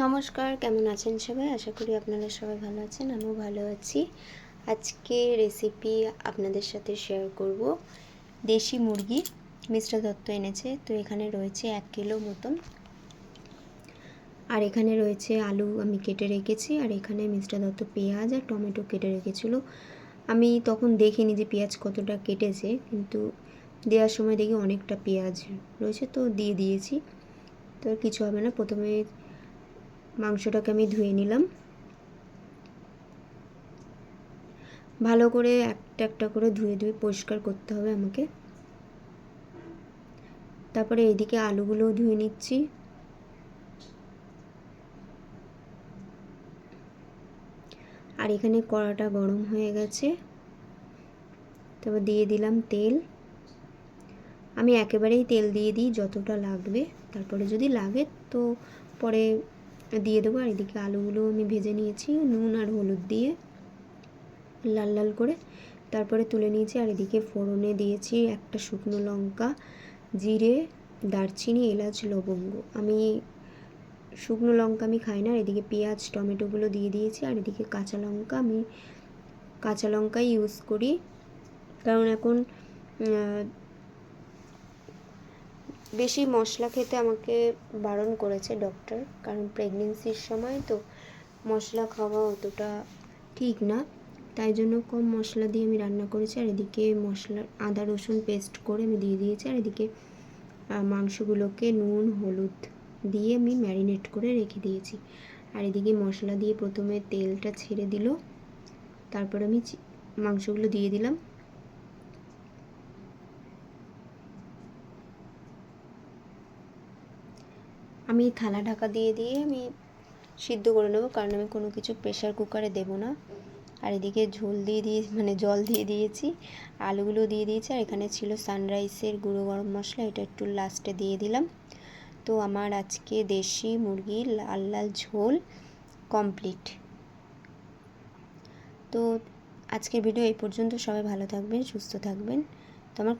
নমস্কার, কেমন আছেন সবাই? আশা করি আপনারা সবাই ভালো আছেন। আমিও ভালো আছি। আজকে রেসিপি আপনাদের সাথে শেয়ার করব। দেশি মুরগি মিস্টার দত্ত এনেছে, তো এখানে রয়েছে 1 কিলো মতন। আর এখানে রয়েছে আলু আমি কেটে রেখেছি, আর এখানে মিস্টার দত্ত পেঁয়াজ আর টমেটো কেটে রেখেছিল। আমি তখন দেখিনি যে পেঁয়াজ কতটা কেটেছে, কিন্তু দেওয়ার সময় দেখি অনেকটা পেঁয়াজ রয়েছে, তো দিয়ে দিয়েছি। তো কিছু হবে না। প্রথমে মাংসটাকে আমি ধুয়ে নিলাম, ভালো করে একটা একটা করে ধুয়ে পরিষ্কার করতে হবে আমাকে। তারপরে এইদিকে আলুগুলোও ধুয়ে নিচ্ছি। আর এখানে কড়াটা গরম হয়ে গেছে, তারপর দিয়ে দিলাম তেল। আমি একেবারেই তেল দিয়ে দিই যতটা লাগবে, তারপরে যদি লাগে তো পরে দিয়ে দেবো। আর এদিকে আলুগুলো আমি ভেজে নিয়েছি নুন আর হলুদ দিয়ে লাল লাল করে, তারপরে তুলে নিয়েছি। আর এদিকে ফোড়নে দিয়েছি একটা শুকনো লঙ্কা, জিরে, দারচিনি, এলাচ, লবঙ্গ। আমি শুকনো লঙ্কা আমি খাই না। আর এদিকে পেঁয়াজ টমেটোগুলো দিয়ে দিয়েছি। আর এদিকে কাঁচা লঙ্কা, আমি কাঁচা লঙ্কাই ইউজ করি, কারণ এখন বেশি মশলা খেতে আমাকে বারণ করেছে ডক্টর, কারণ প্রেগনেন্সির সময় তো মশলা খাওয়া অতটা ঠিক না, তাই জন্য কম মশলা দিয়ে আমি রান্না করেছি। আর এদিকে মশলা আদা রসুন পেস্ট করে আমি দিয়ে দিয়েছি। আর এদিকে মাংসগুলোকে নুন হলুদ দিয়ে আমি ম্যারিনেট করে রেখে দিয়েছি। আর এদিকে মশলা দিয়ে প্রথমে তেলটা ছেড়ে দিল, তারপর আমি মাংসগুলো দিয়ে দিলাম। আমি থালা ঢাকা দিয়ে আমি সিদ্ধ করে নেবো, কারণ আমি কোনো কিছু প্রেশার কুকারে দেবো না। আর এদিকে ঝোল জল দিয়ে দিয়েছি, আলুগুলো দিয়ে দিয়েছি। আর এখানে ছিল সানরাইসের গুঁড়ো গরম মশলা, এটা একটু লাস্টে দিয়ে দিলাম। তো আমার আজকে দেশি মুরগির লাল লাল ঝোল কমপ্লিট। তো আজকের ভিডিও এই পর্যন্ত। সবাই ভালো থাকবেন, সুস্থ থাকবেন। তো আমার